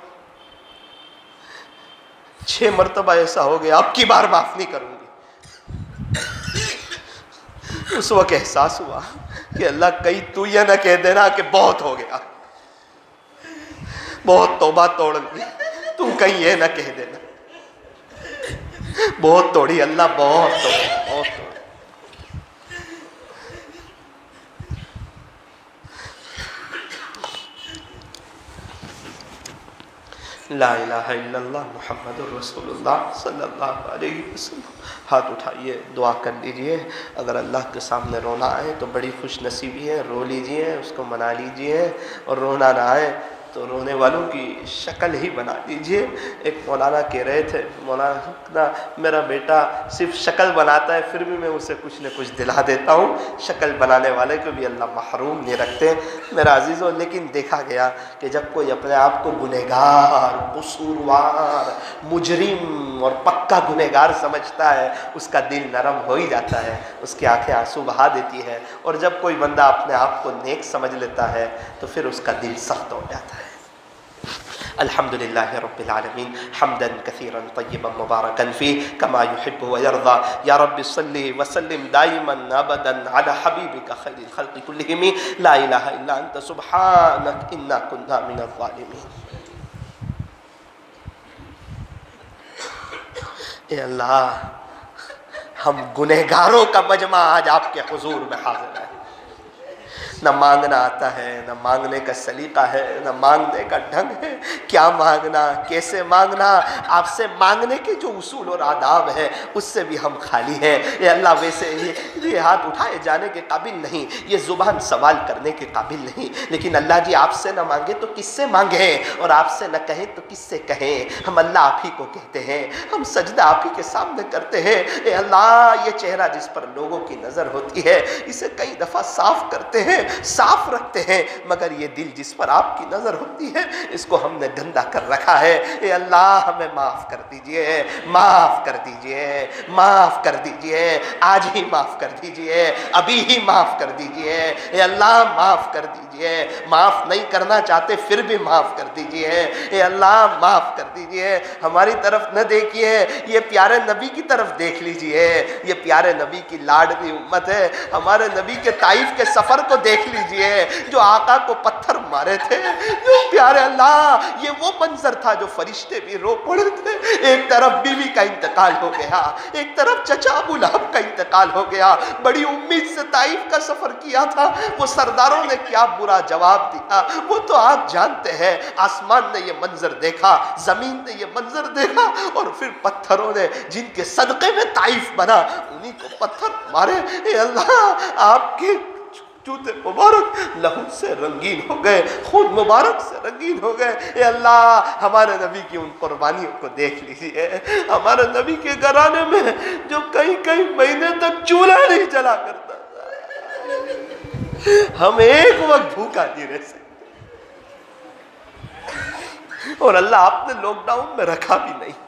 6 مرتبہ ایسا ہو گیا، اب کی بار معاف نہیں کروں گی۔ اس وقت احساس ہوا کہ اللہ کہیں تو یہ نہ کہہ دینا کہ بہت ہو گیا، بہت توبہ توڑ لی، تو کہیں یہ نہ کہہ دینا بہت توڑی اللہ، بہت توڑی، بہت توڑی۔ لا الہ الا اللہ محمد الرسول اللہ صلی اللہ علیہ وسلم۔ ہاتھ اٹھائیے، دعا کر لیجئے، اگر اللہ کے سامنے رونا آئے تو بڑی خوش نصیبی ہے، رو لیجئے، اس کو منا لیجئے، اور رونا نہ آئے تو رونے والوں کی شکل ہی بنا لیجئے۔ ایک مولانا کہہ رہے تھے، مولانا میرا بیٹا صرف شکل بناتا ہے پھر بھی میں اسے کچھ نہ کچھ دلا دیتا ہوں، شکل بنانے والے کو بھی اللہ محروم نہیں رکھتے۔ میرا عزیزو لیکن دیکھا گیا کہ جب کوئی اپنے آپ کو گنہگار، قصوروار، مجرم اور پکا گنہگار سمجھتا ہے، اس کا دل نرم ہو ہی جاتا ہے، اس کی آنکھیں آنسو بہا دیتی ہے، اور جب کوئی بندہ اپنے آپ کو نیک سمجھ لیتا ہے تو پھر اس کا دل سخت ہو جاتا ہے۔ الحمدللہ رب العالمین حمدا کثیرا طیبا مبارکا فیہ کما یحب ویرضا، یا رب صلی وسلم دائما ابدا علی حبیبک خیر الخلق کلہم، لا الہ الا انت سبحانک انا کنا من الظالمین۔ اے اللہ ہم گنہگاروں کا مجمع آج آپ کے حضور میں حاضر ہے، نہ مانگنا آتا ہے، نہ مانگنے کا سلیقہ ہے، نہ مانگنے کا ڈھنگ ہے، کیا مانگنا، کیسے مانگنا، آپ سے مانگنے کے جو اصول اور آداب ہے اس سے بھی ہم خالی ہیں۔ اے اللہ ویسے یہ ہاتھ اٹھائے جانے کے قابل نہیں، یہ زبان سوال کرنے کے قابل نہیں، لیکن اللہ جی آپ سے نہ مانگے تو کس سے مانگیں، اور آپ سے نہ کہیں تو کس سے کہیں، ہم اللہ آپ ہی کو کہتے ہیں، ہم سجدہ آپ ہی کے سامنے کرتے ہیں۔ اے اللہ یہ چہرہ جس پر لوگوں کی نظر ہوتی ہے اسے کئی دفعہ صاف کرتے ہیں، صاف رکھتے ہیں، مگر یہ دل جس پر آپ کی نظر ہوتی ہے اس کو ہم نے گندا کر رکھا ہے۔ اے اللہ ہمیں معاف کر دیجئے، معاف کر دیجئے، معاف کر دیجئے، آج ہی معاف کر دیجئے، ابھی ہی معاف کر دیجئے۔ اے اللہ معاف کر دیجئے، معاف نہیں کرنا چاہتے پھر بھی معاف کر دیجئے۔ اے اللہ معاف کر دیجئے، ہماری طرف نہ دیکھیے، یہ پیارے نبی کی طرف دیکھ لیجئے، یہ پیارے نبی کی لاڈلی امت ہے، ہمارے نبی کے طائف کے سفر کو دیکھ لیجئے، جو آقا کو پتھر مارے تھے، جو پیارے اللہ یہ وہ منظر تھا جو فرشتے بھی رو پڑے تھے۔ ایک طرف بیوی کا انتقال ہو گیا، ایک طرف چچا ابو لہب کا انتقال ہو گیا، بڑی امید سے طائف کا سفر کیا تھا، وہ سرداروں نے کیا برا جواب دیا وہ تو آپ جانتے ہیں۔ آسمان نے یہ منظر دیکھا، زمین نے یہ منظر دیکھا، اور پھر پتھروں نے جن کے صدقے میں طائف بنا انہی کو پتھر مارے۔ اے اللہ آپ کے جوتے مبارک لہو سے رنگین ہو گئے، خون مبارک سے رنگین ہو گئے۔ اے اللہ ہمارے نبی کی ان قربانیوں کو دیکھ لیجئے، ہمارے نبی کے گھرانے میں جو کئی کئی مہینے تک چولہا نہیں جلا کرتا تھا، ہم ایک وقت بھوکا نہیں رہ سکتے۔ اور اللہ آپ نے لاک ڈاؤن میں رکھا بھی نہیں.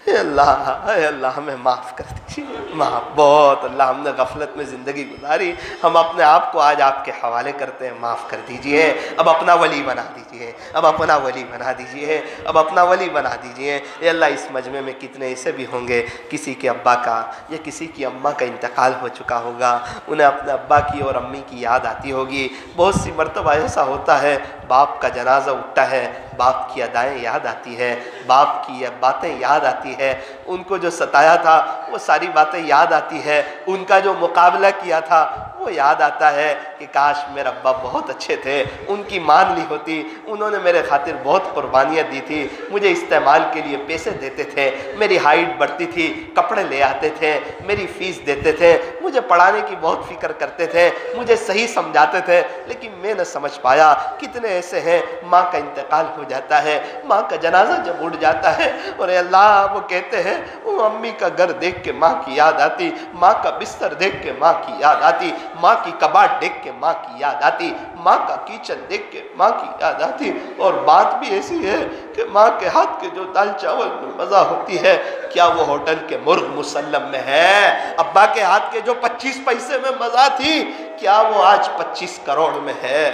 اے اللہ ہمیں معاف کر دیجیے. معاف بہت اللہ ہم نے غفلت میں زندگی گزاری. ہم اپنے آپ کو آج آپ کے حوالے کرتے ہیں. معاف کر دیجیے. اب اپنا ولی بنا دیجیے. اب اپنا ولی بنا دیجیے. اب اپنا ولی بنا دیجیے. اے اللہ اس مجمع میں کتنے ایسے بھی ہوں گے کسی کے ابا کا یا کسی کی اماں کا انتقال ہو چکا ہوگا, انہیں اپنے ابا کی اور امی کی یاد آتی ہوگی. بہت سی مرتبہ ایسا ہوتا ہے باپ کا جنازہ اٹھتا ہے, باپ کی ادائیں یاد آتی ہے, باپ کی باتیں یاد آتی ہے, ان کو جو ستایا تھا وہ ساری باتیں یاد آتی ہے, ان کا جو مقابلہ کیا تھا وہ یاد آتا ہے کہ کاش میرا ابا بہت اچھے تھے, ان کی مان لی ہوتی, انہوں نے میرے خاطر بہت قربانیاں دی تھی, مجھے استعمال کے لیے پیسے دیتے تھے, میری ہائٹ بڑھتی تھی کپڑے لے آتے تھے, میری فیس دیتے تھے, مجھے پڑھانے کی بہت فکر کرتے تھے, مجھے صحیح سمجھاتے تھے, لیکن میں نہ سمجھ پایا. کتنے ایسے ہیں ماں کا انتقال ہو جاتا ہے, ماں کا جنازہ جب اٹھ جاتا ہے اور اے اللہ وہ کہتے ہیں وہ امی کا گھر دیکھ کے ماں کی یاد آتی, ماں کا بستر دیکھ کے ماں کی یاد آتی, ماں کی کباڑ دیکھ کے ماں کی یاد آتی, ماں کا کچن دیکھ کے ماں کی یاد آتی. اور بات بھی ایسی ہے کہ ماں کے ہاتھ کے جو دال چاول میں مزہ ہوتی ہے کیا وہ ہوٹل کے مرغ مسلم میں ہے؟ ابا کے ہاتھ کے جو 25 پیسے میں مزہ تھی کیا وہ آج 25 کروڑ میں ہے؟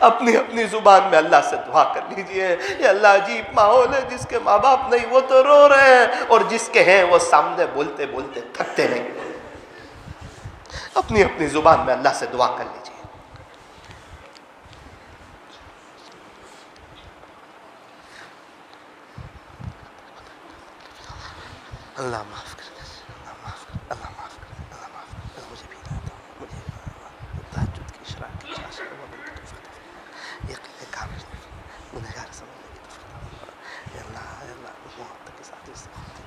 اپنی اپنی زبان میں اللہ سے دعا کر لیجئے. یہ اللہ عجیب ماحول ہے, جس کے ماں باپ نہیں وہ تو رو رہے ہیں, اور جس کے ہیں وہ سامنے بولتے بولتے تھکتے نہیں. اپنی اپنی زبان میں اللہ سے دعا کر لیجئے. اللہ معاف کر دے, اللہ معاف کر, اللہ معاف کر, اللہ معاف کر. مجھے بھی نہ دو, مجھے تہجد کی اشراق کی چاشت یقین کامل گنہگار سمجھنے کی توفیق. اے اللہ محبت کے ساتھ اس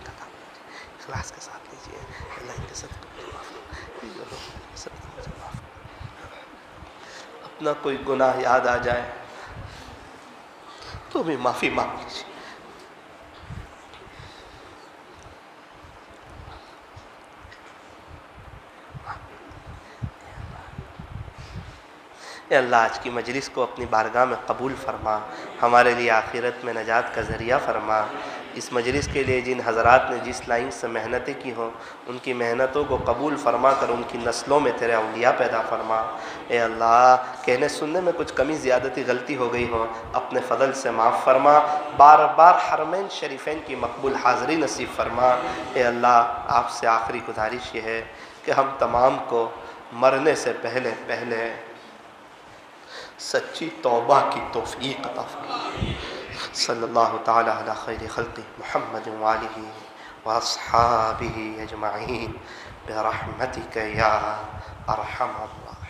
کا کام لیجیے, اخلاص کے ساتھ لیجیے. اللہ ان کے صدقے مجھے معاف کر, جو لوگ صدقے مجھے معاف کر. اپنا کوئی گناہ یاد آ جائے تو بھی معافی مانگ لیجیے. اے اللہ آج کی مجلس کو اپنی بارگاہ میں قبول فرما, ہمارے لیے آخرت میں نجات کا ذریعہ فرما. اس مجلس کے لیے جن حضرات نے جس لائن سے محنتیں کی ہوں ان کی محنتوں کو قبول فرما کر ان کی نسلوں میں تیرے اولیاء پیدا فرما. اے اللہ کہنے سننے میں کچھ کمی زیادتی غلطی ہو گئی ہو اپنے فضل سے معاف فرما. بار بار حرمین شریفین کی مقبول حاضری نصیب فرما. اے اللہ آپ سے آخری گزارش یہ ہے کہ ہم تمام کو مرنے سے پہلے پہلے سچی توبہ کی توفیق عطا فرما. صلی اللہ تعالی علی خیر خلقہ محمد وآلہ واصحابہ اجمعین برحمتک یا ارحم الراحمین.